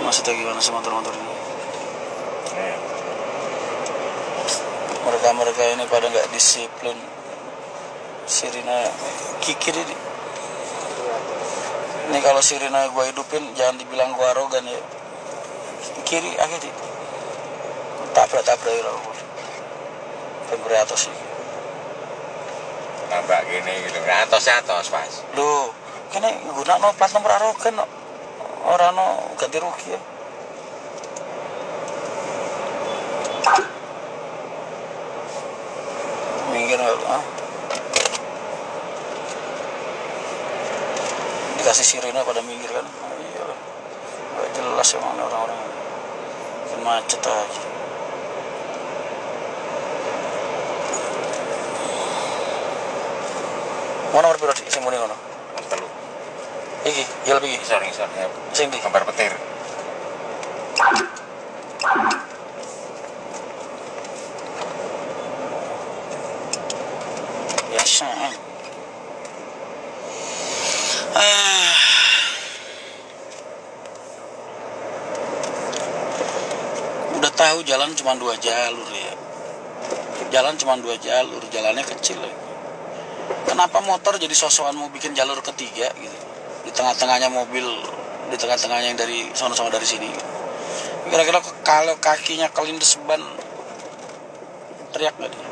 Maksudnya gimana sih motor-motor ini? Mereka ini pada nggak disiplin. Sirina kikir ini. Ini kalau sirina gue hidupin jangan dibilang gue arogan ya. Kiri akhirnya tabrak ya gue. Pemberi atas sih. Nambah gini gitu, atos pas. Loh, kini guna no plat nomor arogan no. Orang no ganti rugi ya. Minggir ah. Dikasih sirine pada minggir kan. Iya. Gak jelas emang orang-orang. Bikin macet aja. Mana nomor piro sing muni ngono? Telu. Iki, ya lebih iki. Ngisor ya. Sing ndi? Gambar petir. Biasa. Udah tahu jalan cuma 2 jalur ya. Jalan cuma 2 jalur, jalannya kecil ya. Kenapa motor jadi sosokan mau bikin jalur ketiga gitu? Di tengah-tengahnya mobil, di tengah-tengahnya yang dari sono-sono dari sini. Kira-kira kalau kakinya kelindes ban, teriak nggak dia?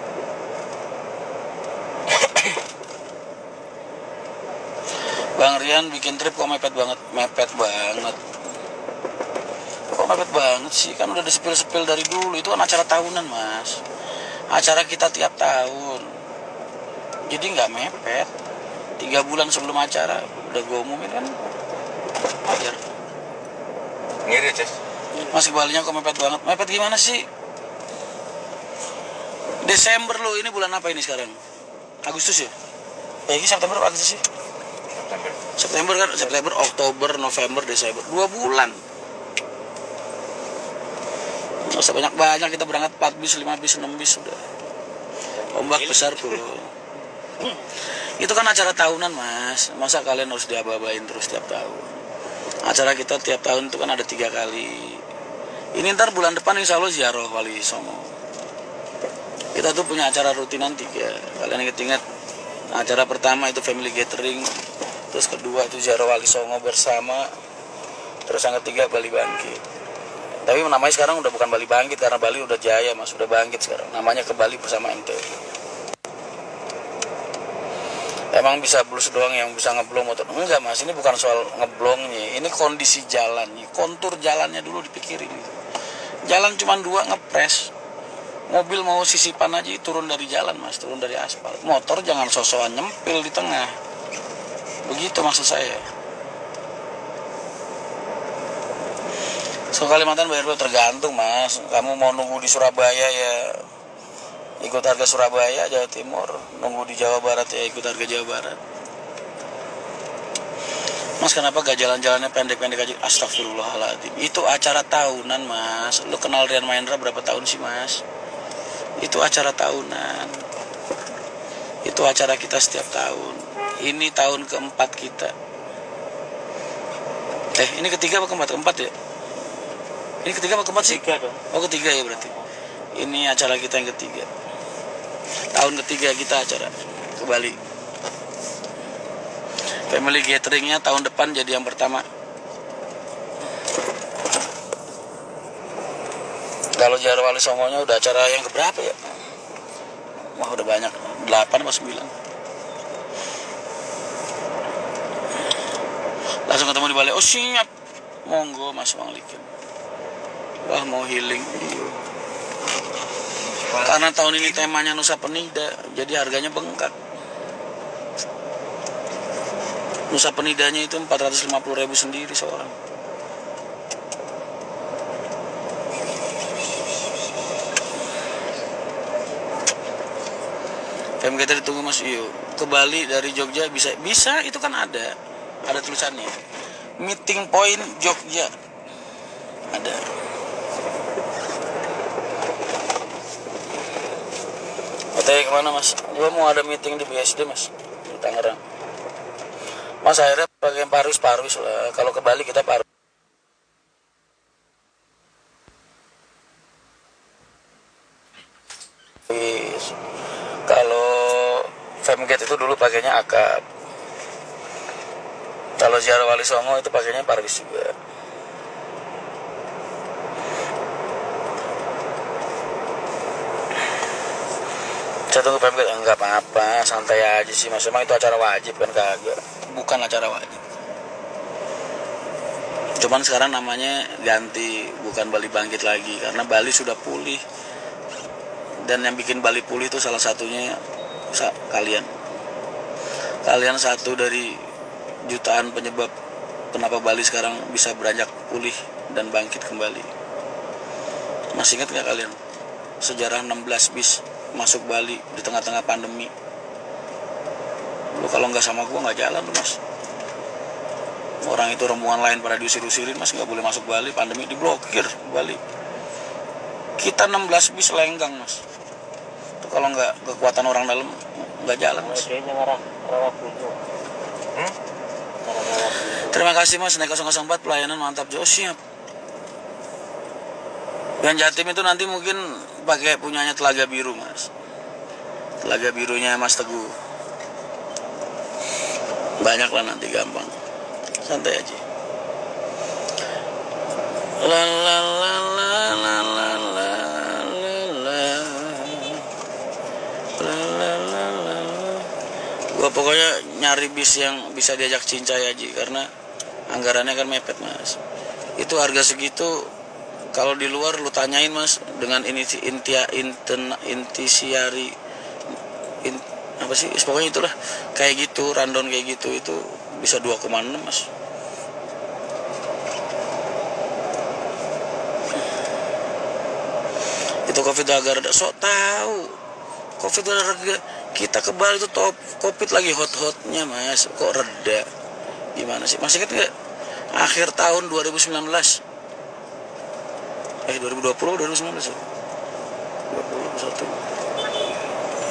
Bang Rian bikin trip kok mepet banget. Kok mepet banget sih? Kan udah disepil-sepil dari dulu. Itu kan acara tahunan mas. Acara kita tiap tahun. Jadi nggak mepet. 3 bulan sebelum acara udah gue umumin kan. Wajar. Ngiri Ces. Mas Balinya kok mepet banget. Mepet gimana sih? Desember lo, ini bulan apa ini sekarang? Agustus ya? Ini September apa Agustus sih? September kan? September, Oktober, November, Desember. 2 bulan. Nggak usah banyak-banyak, kita berangkat 4 bis, 5 bis, 6 bis sudah. Ombak besar tuh. Itu kan acara tahunan mas. Masa kalian harus diaba-abain terus tiap tahun? Acara kita tiap tahun itu kan ada 3 kali. Ini ntar bulan depan insya Allah ziarah Wali Songo. Kita tuh punya acara rutinan 3. Kalian ingat-ingat, acara pertama itu family gathering, terus kedua itu ziarah Wali Songo bersama, terus yang ketiga Bali Bangkit. Tapi namanya sekarang udah bukan Bali Bangkit karena Bali udah jaya mas, udah bangkit sekarang. Namanya ke Bali bersama MTV. Emang bisa blues doang yang bisa ngeblong motor? Enggak mas, ini bukan soal ngeblongnya, ini kondisi jalannya, kontur jalannya dulu dipikirin. Jalan cuma 2 ngepres. Mobil mau sisipan aja turun dari jalan mas, turun dari aspal. Motor jangan sosokan nyempil di tengah. Begitu maksud saya. So Kalimantan bayar tergantung mas. Kamu mau nunggu di Surabaya ya ikut harga Surabaya, Jawa Timur. Nunggu di Jawa Barat ya ikut harga Jawa Barat. Mas kenapa gak jalan-jalannya pendek-pendek aja? Astagfirullahaladzim. Itu acara tahunan mas. Lu kenal Rian Mahendra berapa tahun sih mas? Itu acara tahunan. Itu acara kita setiap tahun. Ini tahun keempat kita. Ini ketiga apa keempat? Keempat ya? Ini ketiga apa keempat sih? Oh ketiga ya berarti. Ini acara kita yang ketiga. Tahun ketiga kita acara ke Bali. Family gatheringnya tahun depan jadi yang pertama. Kalau ziarah Wali Songonya udah acara yang keberapa ya? Wah udah banyak, 8 atau 9. Langsung ketemu di Bali, oh siap. Monggo mas Bang Likin. Wah mau healing. Karena tahun ini temanya Nusa Penida, jadi harganya bengkak. Nusa Penidanya itu 450.000 sendiri seorang. PM kita ditunggu mas Iyo. Ke Bali dari Jogja bisa itu kan ada tulisannya. Meeting point Jogja ada. Katanya kemana mas? Gua mau ada meeting di BSD mas di Tangerang. Mas akhirnya pakai parus lah. Kalau ke Bali kita parus. mas. Kalau Femgate itu dulu pakainya Akap. Kalau Ziarah Wali Songo itu pakainya Parwis juga. Saya tunggu Femgate, enggak apa-apa, santai aja sih mas. Emang itu acara wajib kan? Kagak, bukan acara wajib. Cuman sekarang namanya ganti, bukan Bali Bangkit lagi, karena Bali sudah pulih. Dan yang bikin Bali pulih itu salah satunya kalian. Kalian satu dari jutaan penyebab kenapa Bali sekarang bisa beranjak pulih dan bangkit kembali. Masih ingat gak kalian sejarah 16 bis masuk Bali di tengah-tengah pandemi? Lu kalau nggak sama gua nggak jalan tuh mas. Orang itu rombongan lain pada diusir-usirin mas, nggak boleh masuk Bali, pandemi diblokir Bali. Kita 16 bis lenggang mas. Itu kalau nggak kekuatan orang dalam nggak jalan mas. Terima kasih mas, naik 004 pelayanan mantap Jo, siap. Yang Jatim itu nanti mungkin pakai punyanya Telaga Biru mas. Telaga Birunya Mas Teguh. Banyak lah nanti, gampang. Santai aja. La la la la la la la la la. Gua pokoknya nyari bis yang bisa diajak cincai aja, karena anggarannya kan mepet mas. Itu harga segitu kalau di luar lu tanyain mas, dengan intisiari apa sih, pokoknya itulah kayak gitu, random kayak gitu, itu bisa 2,6 mas. Itu Covid agak reda, sok tahu Covid udah reda, kita ke Bali itu top Covid lagi hot-hotnya mas, kok reda? Gimana sih, masih ingat nggak akhir tahun 2019, 2020 2019 ya? 2021.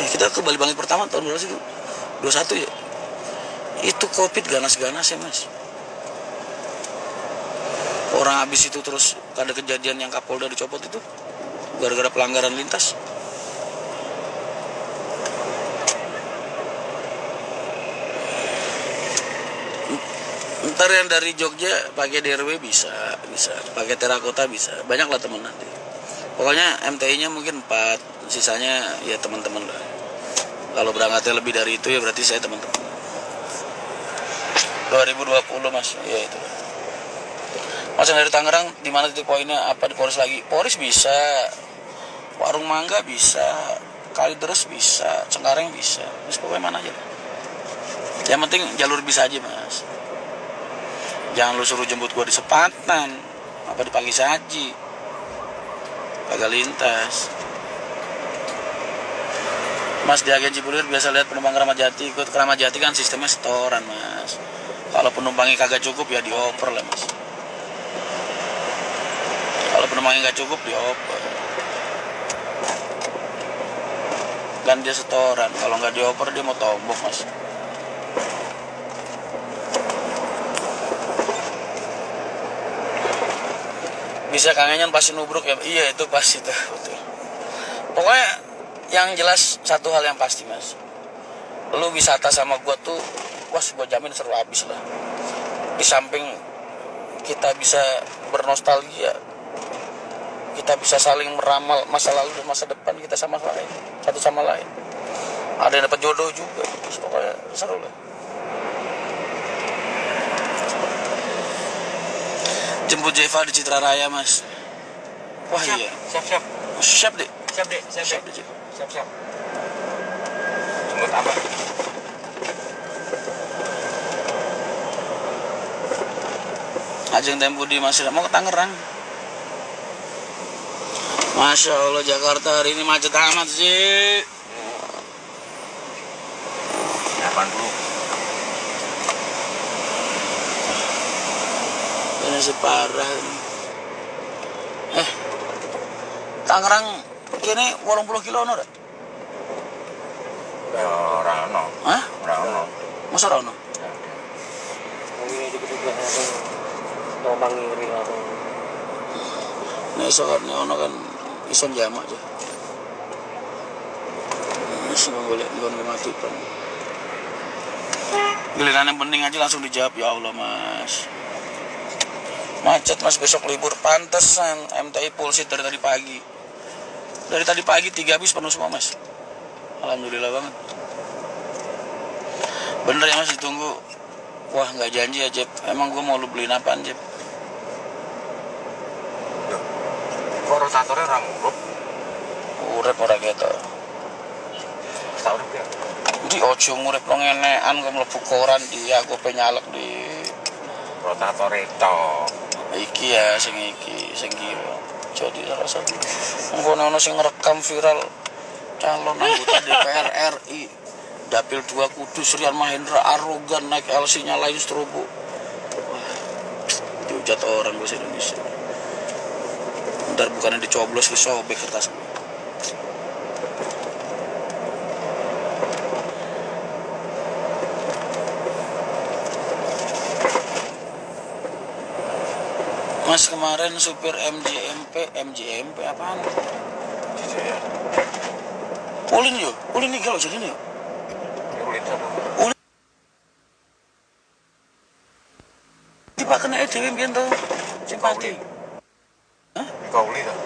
Kita ke Bali Bangkit pertama tahun berapa sih itu? 21 ya? Itu Covid ganas-ganas ya mas. Orang habis itu terus ada kejadian yang Kapolda dicopot itu gara-gara pelanggaran lintas. Ntar yang dari Jogja pakai DRW bisa, pakai terakota bisa, banyak lah temen nanti. Pokoknya MTI-nya mungkin 4, sisanya ya teman-teman lah. Kalau berangkatnya lebih dari itu ya berarti saya teman-teman. 2020 mas, ya itu. Mas yang dari Tangerang, di mana titik poinnya? Apa di Poris lagi? Poris bisa, Warung Mangga bisa, Kalideres bisa, Cengkareng bisa. Mas pokoknya mana aja. Yang penting jalur bisa aja mas. Jangan lu suruh jemput gua di Sepatan, apa di Pagi Saji, kagak lintas. Mas di agen Cipulir biasa lihat penumpang Keramat Jati, ikut Keramat Jati kan sistemnya setoran mas. Kalau penumpangnya kagak cukup ya dioper lah mas. Kalau penumpangnya nggak cukup dioper. Dan dia setoran, kalau nggak dioper dia mau tombok mas. Bisa kangennya pasti nubruk ya, iya itu pasti tuh betul. Pokoknya yang jelas satu hal yang pasti mas, lu wisata sama gua tuh, wah gua jamin seru abis lah. Di samping kita bisa bernostalgia, kita bisa saling meramal masa lalu dan masa depan kita sama lain, satu sama lain. Ada yang dapat jodoh juga, pokoknya seru lah. Jemput Jeva di Citra Raya mas. Wah siap, iya. Siap. Siap deh. Siap. Jemput apa? Ajeng Tempo di Masih mau ke Tangerang. Masya Allah Jakarta hari ini macet amat sih. Apaan dulu? Ini separah ini. Tangerang kini 80 kilo no. Ya rano. Hah? Rano. Masa rono? Ini dikit-dikit ngomong ngiri aku. Nih soalnya ono kan ison jama aja. Masih boleh matikan. Giliran yang penting aja langsung dijawab, ya Allah mas. Macet mas, besok libur. Pantesan MTI Pulsit dari tadi pagi. Dari tadi pagi 3 bis penuh semua mas. Alhamdulillah banget. Bener ya mas, ditunggu. Wah nggak janji ya Jep. Emang gue mau lu beliin apaan Jep? Kok rotatornya orang urut? Urep ora gitu. Tak urut ya? Di ojo ngurep lo ngenean gue mlebu koran dia gue penyalek di Rotator itu. iki ya sing kira. Jadi rasa ngono sing ngerekam viral calon anggota DPR RI Dapil 2 Kudus Rian Mahendra arogan naik LC nyalain strobo. Wah, dihujat orang gue Indonesia. Ntar bukannya dicoblos disobek kertas. Mas kemarin supir MJMP apaan? Gitu ya. Ulin nih kalau jadi nih. Urut apa? Tiba kena EDW mbiyen to. Simpati. Hah? Kau uli tak?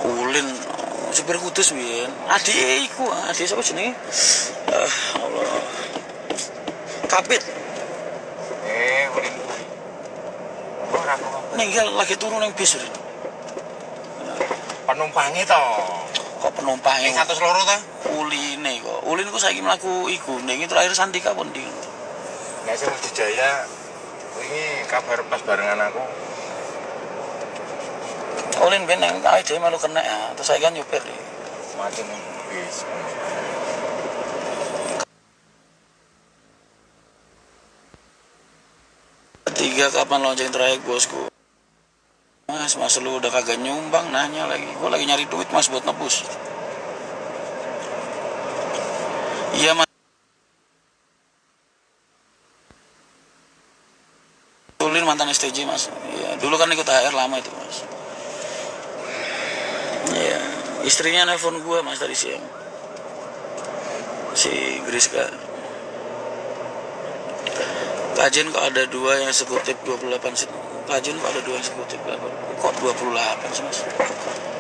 Ulin supir Kudus mbiyen. Adik sapa jenenge? Allah. Kapit. Ulin. Oh, aku Ninggal lagi turun yang bis. penumpangnya toh. Kok penumpangnya Yang 100 ta? Uline kok. Ulin ku saiki mlaku iku ning terakhir Sandika pun ndi. Nek sing Jaya ini kabar pas barengan aku. Ulin ben nang awake dhewe melu kena ya. Terus saya kan nyupir deh. Mati nih bis. Ketiga kapan lonceng terakhir bosku? Mas lu udah kagak nyumbang nanya lagi. Gue lagi nyari duit mas buat nebus. Iya mas. Ulin mantan STJ mas. Iya, dulu kan ikut HR lama itu mas. Iya, istrinya nelfon gue mas tadi siang. Si Griska. Kajian kok ada 2 yang eksekutif 28 sih. Kajian kok ada 2 yang eksekutif kok 28 sih mas.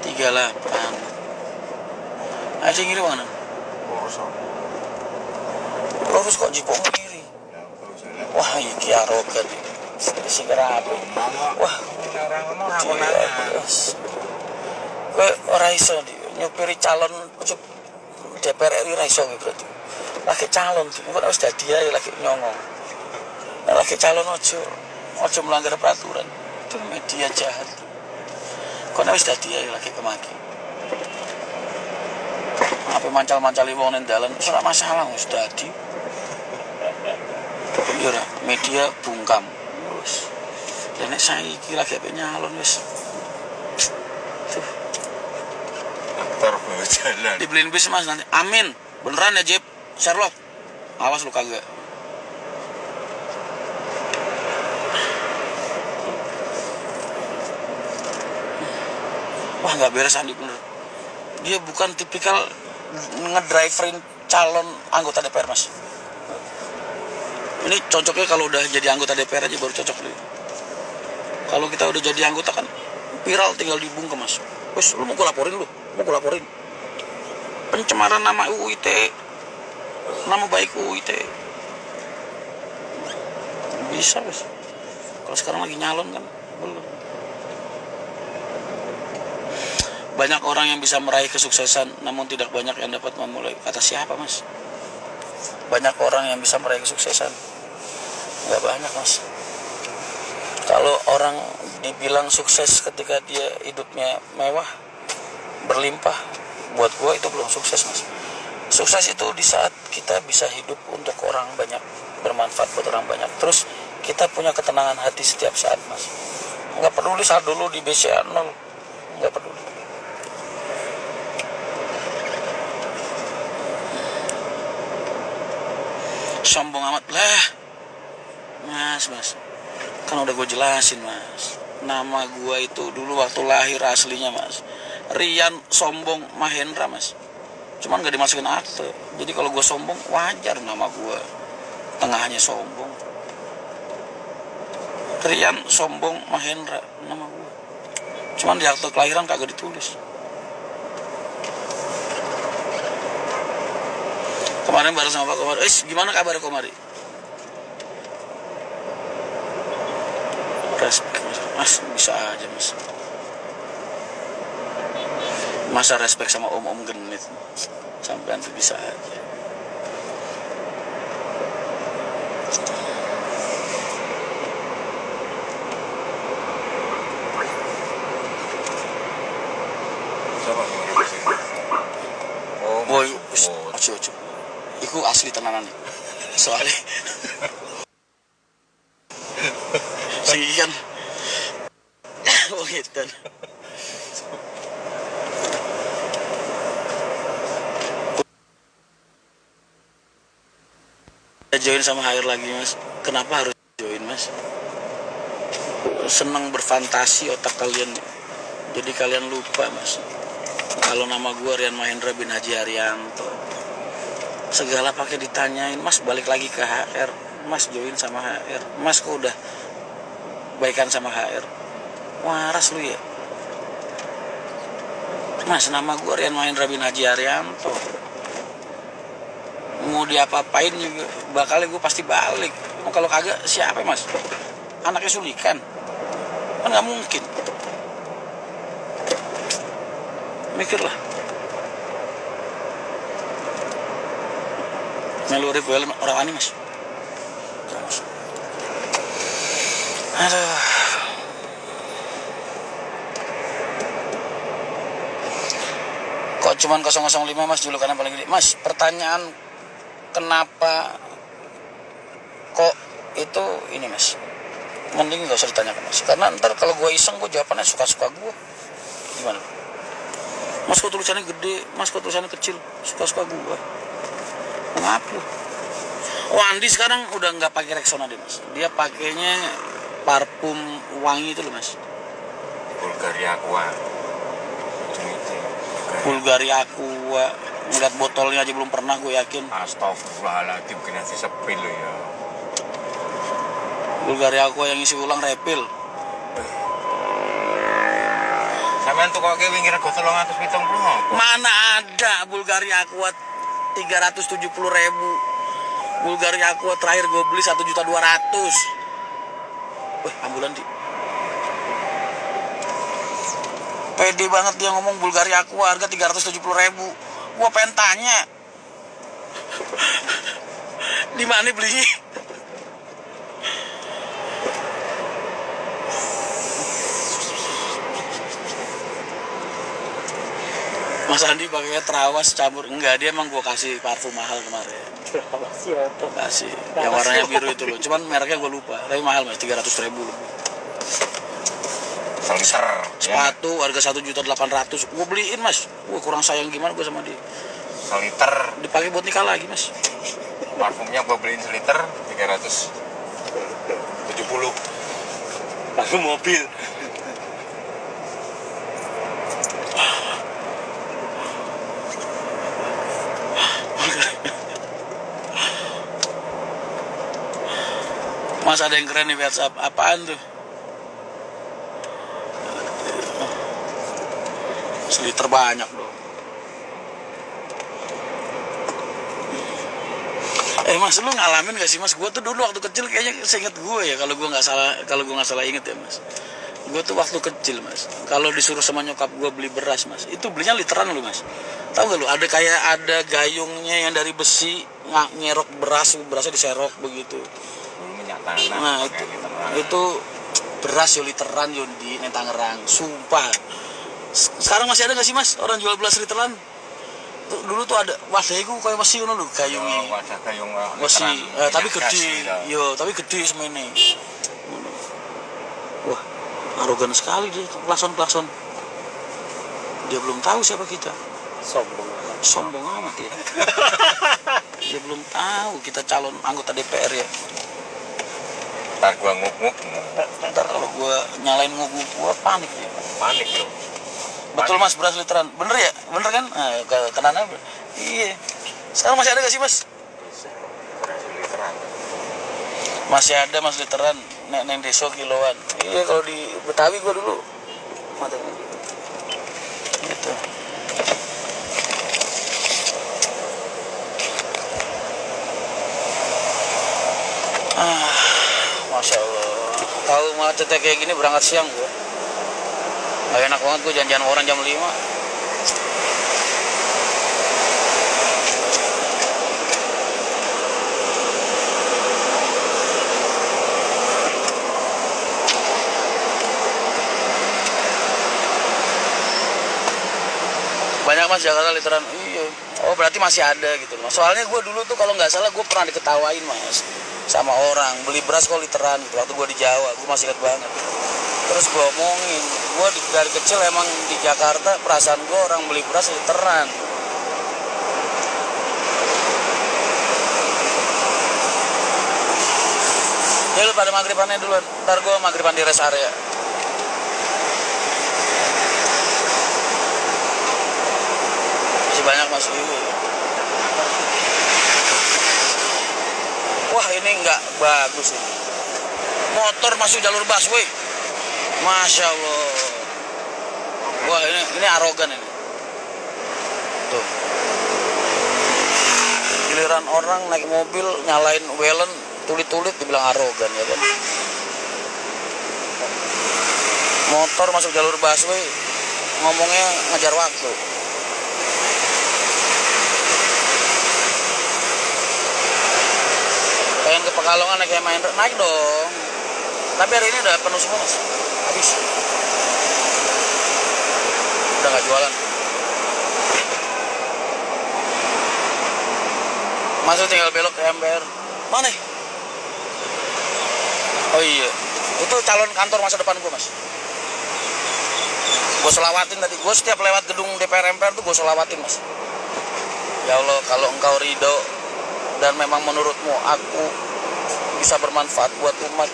38. Aja ngiri mana? Lurus kok jipong ngiri. Wah iki arogan. Si kerabe. Wah orang ngomong aku nanya. Kowe ora iso nyupiri calon DPR RI ora iso berarti. Lagi calon kok wis dadi ae lagi nyongong. Lagi calon ojo melanggar peraturan. Itu media jahat. Kok wis dadi ae lagi kemaki. Apa mancal-mancali wong nang dalan wis ora masalah wis dadi. Iya ora, media bungkam. Wis. Lah nek saiki lagi ape nyalon wis. Terbawa jalan. Dibeliin bis mas nanti. Amin. Beneran ya Jep. Sherlock. Awas lu kagak. Wah nggak beres Andi bener. Dia bukan tipikal ngedriverin calon anggota DPR mas. Ini cocoknya kalau udah jadi anggota DPR aja baru cocok deh. Kalau kita udah jadi anggota kan viral tinggal dibungkem mas. Wes lu mau gue laporin pencemaran nama UU ITE, nama baik UU ITE. Bisa wes. Kalau sekarang lagi nyalon kan belum. Banyak orang yang bisa meraih kesuksesan, namun tidak banyak yang dapat memulai. Kata siapa mas? Banyak orang yang bisa meraih kesuksesan, nggak banyak mas. Kalau orang dibilang sukses ketika dia hidupnya mewah, berlimpah, buat gue itu belum sukses mas. Sukses itu di saat kita bisa hidup untuk orang banyak, bermanfaat buat orang banyak. Terus kita punya ketenangan hati setiap saat mas. Nggak peduli saldo dulu di BCA 0, nggak peduli. Sombong amat lah mas kan udah gue jelasin mas, nama gue itu dulu waktu lahir aslinya mas Rian Sombong Mahendra mas. cuman gak dimasukin akte. Jadi kalau gue sombong wajar nama gue tengahnya sombong. Rian Sombong Mahendra nama gue, cuman di akte kelahiran kagak ditulis. Kemarin baru sama Pak Komari, gimana kabar Komari? Respect mas, bisa aja mas. Masa respect sama om-om genit, sampai nanti bisa aja. Siapa yang ngurus ini? Oh, Woi, oh. ojo. Iku asli tenanan soalnya. Sekian. Oh gitu. Join sama Hair lagi mas. Kenapa harus join mas? Seneng berfantasi otak kalian. Jadi kalian lupa mas, kalau nama gue Rian Mahendra bin Haji Haryanto. Segala pakai ditanyain, mas balik lagi ke HR, mas join sama HR, mas kok udah baikan sama HR. Waras lu ya. Mas nama gue Rian Mahendra bin Haji Haryanto. Mau diapa-apain juga bakalnya gue pasti balik. Kalau kagak siapa mas? Anaknya Sulikan kan nggak mungkin. Mikirlah. Melu ribuel orang ani mas. Aduh. Kok cuman 005 mas julukannya paling gede? Mas, pertanyaan kenapa kok itu ini mas? Mending gak usah ditanyakan mas. Karena ntar kalau gue iseng gue jawabannya suka-suka gue. Gimana? Mas kok tulisannya gede, mas kok tulisannya kecil, suka-suka gue. Ngapa? Oh Andi sekarang udah nggak pakai Rexona deh mas. Dia pakainya parfum wangi itu loh mas. Bulgaria Aqua. Bulgaria Aqua. Ngeliat botolnya aja belum pernah gue yakin. Astagfirullahaladzim, kena disepil lo ya. Bulgaria Aqua yang isi ulang refill. Sampean tuh kok wingi rego 370. Mana ada Bulgaria Aqua 370.000. Bulgaria Aqua terakhir gue beli 1.200.000. Wih, ambulan di. Pede banget dia ngomong Bulgaria Aqua harga 370.000. Gua pengen tanya. Di mana belinya? Mas Andi pakainya Trawas campur. Enggak, dia emang gua kasih parfum mahal kemarin. Kasih. Yang warnanya biru itu loh. Cuman mereknya gua lupa. Tapi mahal mas, 300.000 lebih. Seliter. Sepatu harga 1.800.000. Gua beliin mas. Gua kurang sayang gimana gua sama dia. Seliter. Dipakai buat nikah lagi mas. Parfumnya gua beliin seliter 370. Parfum mobil. Mas ada yang keren di WhatsApp. Apaan tuh? Seliter banyak dong. Mas lu ngalamin gak sih mas? Gue tuh dulu waktu kecil kayaknya seinget gue ya, kalau gue nggak salah inget ya mas. Gue tuh waktu kecil mas, kalau disuruh sama nyokap gue beli beras mas, itu belinya literan lu mas. Tahu gak lu? Ada gayungnya yang dari besi, nyerok berasnya diserok begitu. Minyak tanah. Nah itu beras yo literan yo di Tangerang, sumpah. Sekarang masih ada gak sih mas orang jual beras literan? Dulu tuh ada wadahnya gue kayak masih ngono lho gayungnya. Wadah gayung masih tapi gede. Yo, tapi gede semene. Wah, arogan sekali dia, klakson. Dia belum tahu siapa kita. Sombong amat ya. Dia belum tahu kita calon anggota DPR ya. Ntar gua nguk-nguk. Ntar kalau gua nyalain nguk-nguk gua panik ya. Panik lo. Betul mas, beras literan. Bener ya? Bener kan? Nah, kenapa Iya. Sekarang masih ada gak sih mas? Bisa. Berhasil literan. Masih ada mas literan. Neng deso kiloan. Iya kalau di Betawi gua dulu. Matanya. Gitu. Masya Allah. Tahu macetnya kayak gini berangkat siang gua. Gak enak banget gua janjian orang jam 5. Banyak mas Jakarta literan. Iya. Oh berarti masih ada gitu mas. Soalnya gue dulu tuh kalau nggak salah gue pernah diketawain mas sama orang beli beras kok literan gitu. Waktu gue di Jawa gue masih ingat banget. Terus gue omongin, gue dari kecil emang di Jakarta perasaan gue orang beli beras literan. Ya lu pada maghribannya duluan. Ntar gue maghriban di rest area. Banyak mas. Wah ini nggak bagus ini. Motor masuk jalur busway. Masya Allah. Wah ini arogan ini. Tuh. Giliran orang naik mobil nyalain welen tulit-tulit dibilang arogan ya kan. Motor masuk jalur busway ngomongnya ngejar waktu. Pengen ke Pekalongan naik main naik dong. Tapi hari ini udah penuh semua mas. Habis. Udah nggak jualan. Masuk tinggal belok ke MPR. Mana? Oh iya. Itu calon kantor masa depan gue mas. Gue selawatin tadi. Gue setiap lewat gedung DPR MPR tuh gue selawatin mas. Ya Allah kalau engkau ridho dan memang menurutmu aku bisa bermanfaat buat umat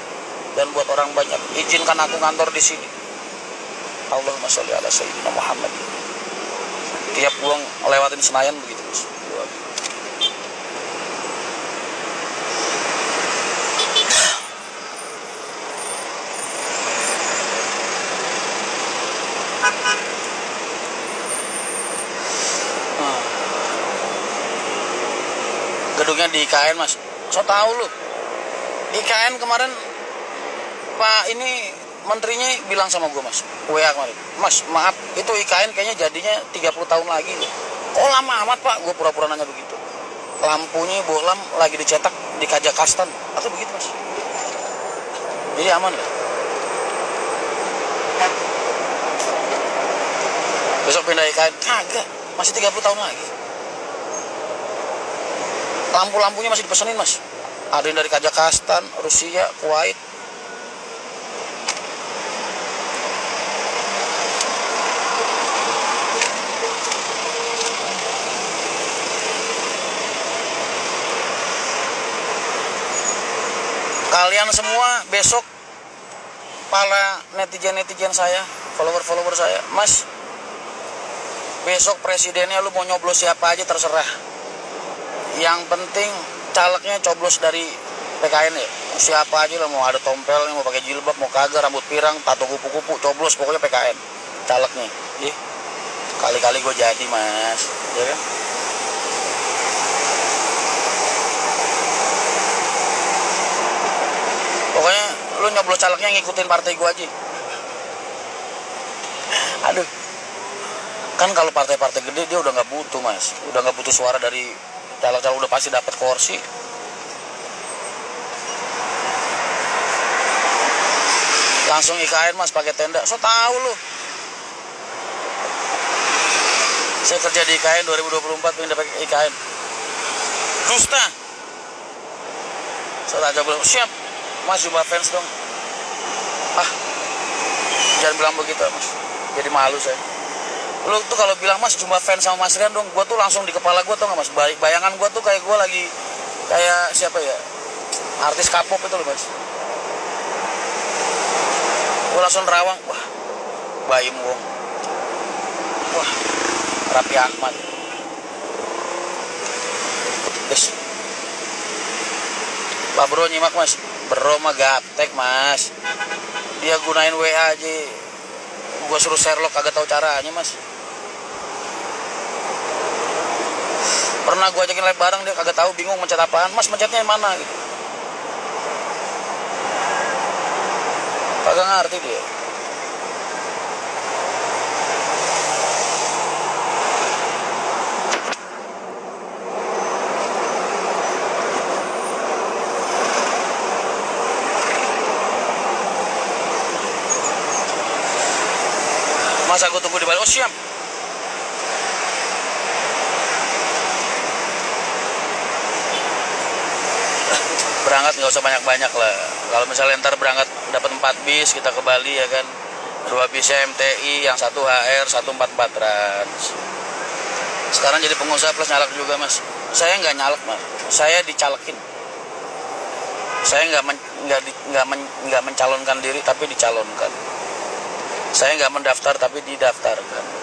dan buat orang banyak, izinkan aku kantor di sini. Allahumma sholli ala sayyidina Muhammad. Tiap gua lewatin Senayan begitu mas. Gedungnya di IKN mas. So tau lu. IKN kemarin Pak ini menterinya bilang sama gue mas, WA kemarin, mas maaf itu IKN kayaknya jadinya 30 tahun lagi. Kok lama amat pak? Gue pura-pura nanya begitu. Lampunya bohlam lagi dicetak di Kazakhstan atau begitu mas. Jadi aman lah. Besok pindah IKN kagak, masih 30 tahun lagi. Lampu-lampunya masih dipesenin mas. Ada yang dari Kazakhstan, Rusia, Kuwait. Kalian semua besok para netizen-netizen saya, follower-follower saya, mas, besok presidennya lu mau nyoblos siapa aja terserah. Yang penting calegnya coblos dari PKN ya. Siapa aja lah, mau ada tompelnya, mau pakai jilbab, mau kagak, rambut pirang, tato kupu-kupu, coblos pokoknya PKN calegnya. Ih, kali-kali gue jadi mas, ya kan? Pokoknya lu nyoblos calegnya ngikutin partai gue aja. Aduh, kan kalau partai-partai gede dia udah nggak butuh mas, udah nggak butuh suara dari caleg-caleg, udah pasti dapat kursi. Langsung IKN mas pakai tenda. So tahu lu. Saya kerja di IKN 2024 pengen dapat IKN. Dusta. Saya aja bilang siap. Mas jumpa fans dong. Ah, jangan bilang begitu mas. Jadi malu saya. Lu tuh kalau bilang mas jumpa fans sama Mas Rian dong, gua tuh langsung di kepala gua tuh nggak mas. Bayangan gua tuh kayak gua lagi kayak siapa ya? Artis K-pop itu loh mas. Gue langsung nerawang, wah, Baim Wong, wah, Raffi Ahmad, Pak Bro nyimak mas, Bro mah gaptek mas. Dia gunain WA aja, gua suruh Sherlock kagak tahu caranya mas. Pernah gua ajakin live bareng dia kagak tahu, bingung mencet apaan. Mas mencetnya yang mana gitu. Kagak ngerti dia. Mas aku tunggu di balik. Oh siap. Berangkat nggak usah banyak-banyak lah. Kalau misalnya ntar berangkat dapat 4 bis kita ke Bali ya kan, 2 bisnya MTI, yang 1 HR, 144 Trans. Sekarang jadi pengusaha plus nyalak juga mas. Saya nggak nyalak mas, saya dicalekin. Saya nggak mencalonkan diri tapi dicalonkan. Saya nggak mendaftar tapi didaftarkan.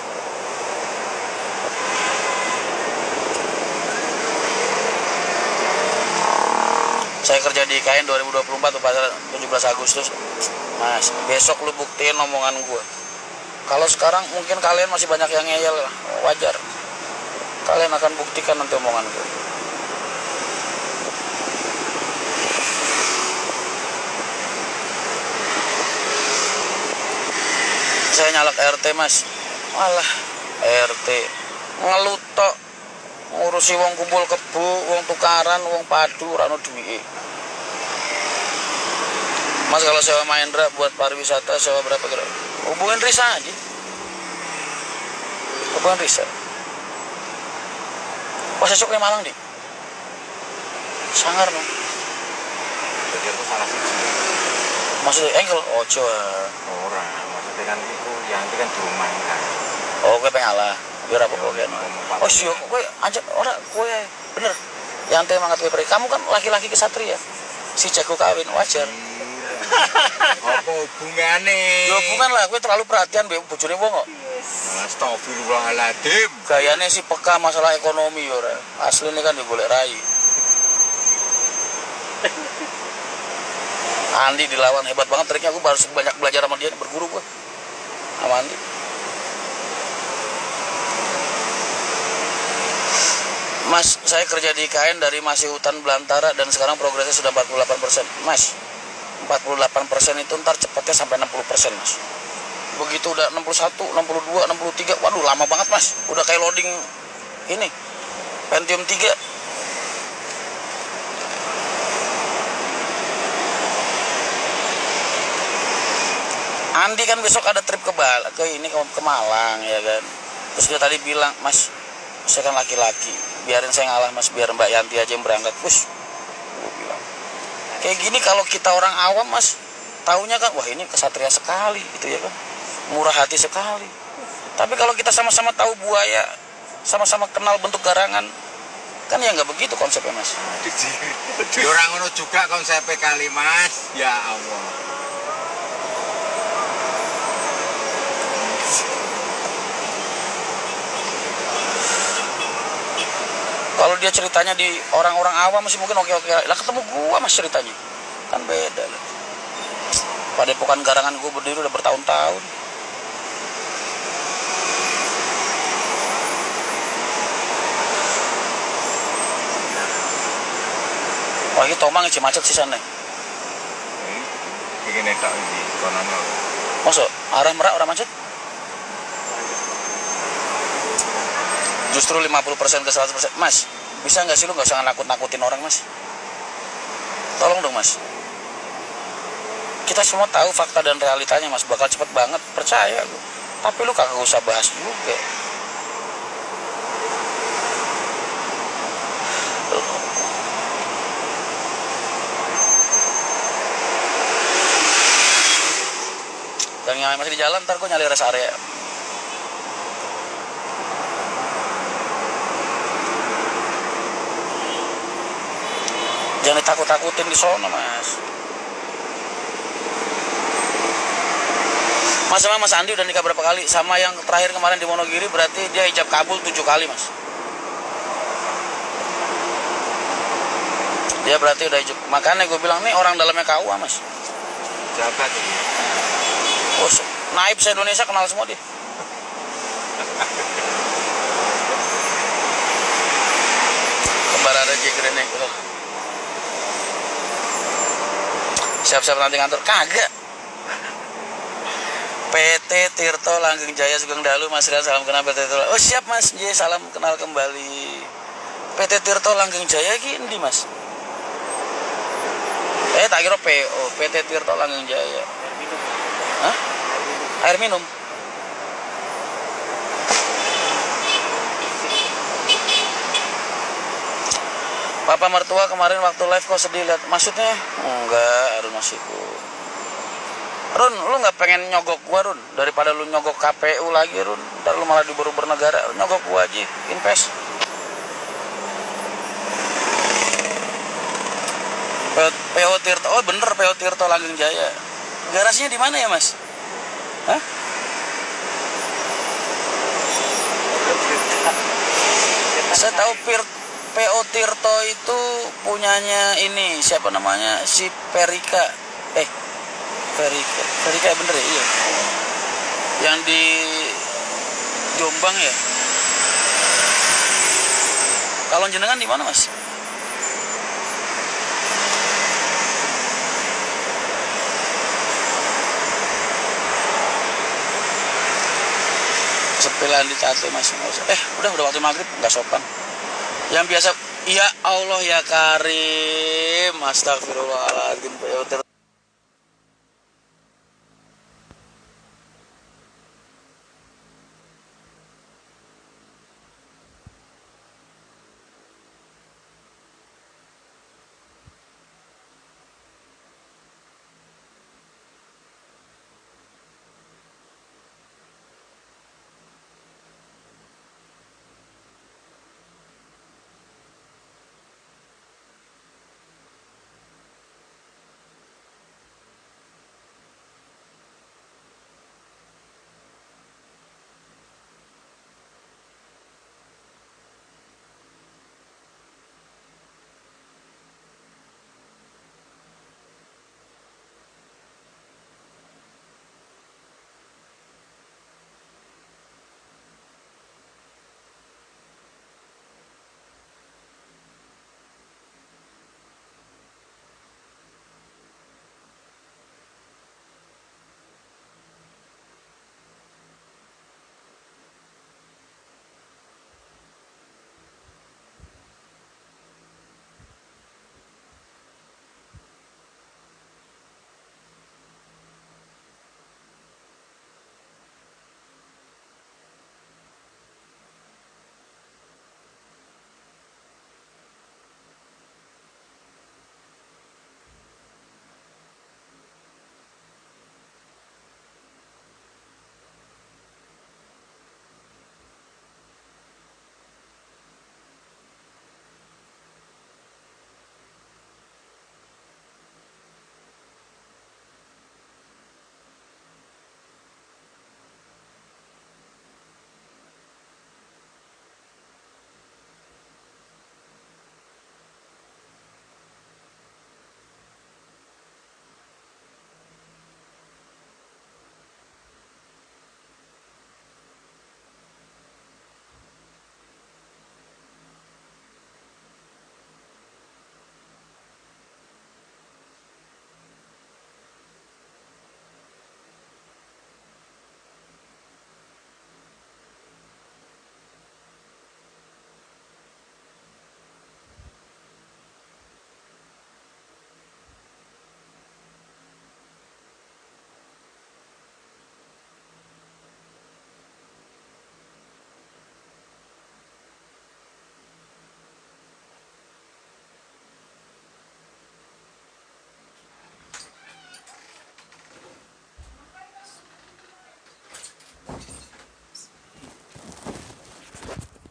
Saya kerja di IKN 2024 pada 17 Agustus. Mas, besok lu buktiin omongan gue. Kalau sekarang mungkin kalian masih banyak yang ngeyel lah, wajar. Kalian akan buktikan nanti omongan gue. Saya nyalak RT mas. Alah, RT ngelutok ngurusi wong kumpul kebu, wong tukaran, wong padu, rano duwi. Mas kalau sewa Mahendra buat pariwisata sewa berapa kira? Hubungin Risa aja. Hubungin Risa. Wah sesuk Malang di. Sangar no. Jadi aku salah sih. Maksudnya engkel ojo. Ora, maksudnya kan itu yang itu kan di rumah kan. Oh gue pengalah. Biar apa kok kan? Oh sio, gue ajak orang gue bener. Yang teh mangat gue kamu kan laki-laki kesatria. Si jago kawin wajar. Apa hubungane? Ya hubungan lah, gue terlalu perhatian be bojone wong kok. Astagfirullahaladzim. Gayane si peka masalah ekonomi ya ora. Asline kan dia golek rai. Andi dilawan hebat banget triknya, aku baru banyak belajar sama dia, berguru gue. Sama Andi. Mas, saya kerja di IKN dari masih hutan belantara dan sekarang progresnya sudah 48%. Mas, 48% itu ntar cepatnya sampai 60% mas. Begitu udah 61, 62, 63, waduh lama banget mas. Udah kayak loading ini Pentium 3. Andi kan besok ada trip ke Malang ya kan. Terus dia tadi bilang, mas saya kan laki-laki, biarin saya ngalah mas, biar Mbak Yanti aja yang berangkat. Push. Gue bilang kayak gini kalau kita orang awam mas, taunya kan wah ini kesatria sekali gitu ya kan, murah hati sekali. Tapi kalau kita sama-sama tahu buaya, sama-sama kenal bentuk garangan, kan ya nggak begitu konsepnya mas. Orang ngono juga konsepnya kali mas. Ya Allah. Kalau dia ceritanya di orang-orang awam masih mungkin oke-oke lah, ketemu gua mas ceritanya kan beda lah. Padepokan garangan gua berdiri udah bertahun-tahun. Wah ini Tomang ngisi macet sih sana. Bikin etak di konono. Masuk arah Merak orang macet? Justru 50% ke 100%. Mas, bisa nggak sih lu nggak usah nakut-nakutin orang mas? Tolong dong mas. Kita semua tahu fakta dan realitanya mas, bakal cepet banget, percaya lu. Tapi lu kagak usah bahas juga. Dan yang masih di jalan, ntar gue nyali rest area. Jangan ditakut-takutin di sono mas. Mas sama Mas Andi udah nikah berapa kali? Sama yang terakhir kemarin di Wonogiri berarti dia ijab kabul 7 kali mas. Dia berarti udah hijau. Makanya gue bilang nih orang dalamnya KUA mas. Jabat ini. Oh, naib se-Indonesia kenal semua dia. Kembar ada Jigren nih. Siap-siap nanti kantor. Kagak. PT Tirto Langgeng Jaya Sugeng Dalu, Mas Rian, salam kenal PT Tirto. Oh siap mas, J, salam kenal kembali. PT Tirto Langgeng Jaya gini mas. Tak kira PO, PT Tirto Langgeng Jaya. Hah? Air minum. Papa mertua kemarin waktu live kok sedih lihat. Maksudnya? Enggak, Arun Masiku. Run, lu nggak pengen nyogok gua Run? Daripada lu nyogok KPU lagi Run, ntar lu malah diburu bernegara. Nyogok gua aja, invest. PO Tirto, oh bener PO Tirto Langgeng Jaya. Garasinya di mana ya mas? Hah? Saya tahu PO Tirto itu punyanya ini siapa namanya, si Perika. Perika ya bener ya, iya. Yang di Jombang ya. Kalau jenengan di mana mas? Sepilan di tato mas. Udah waktu maghrib, nggak sopan. Yang biasa, ya Allah ya Karim, astagfirullahaladzim, PO Tirto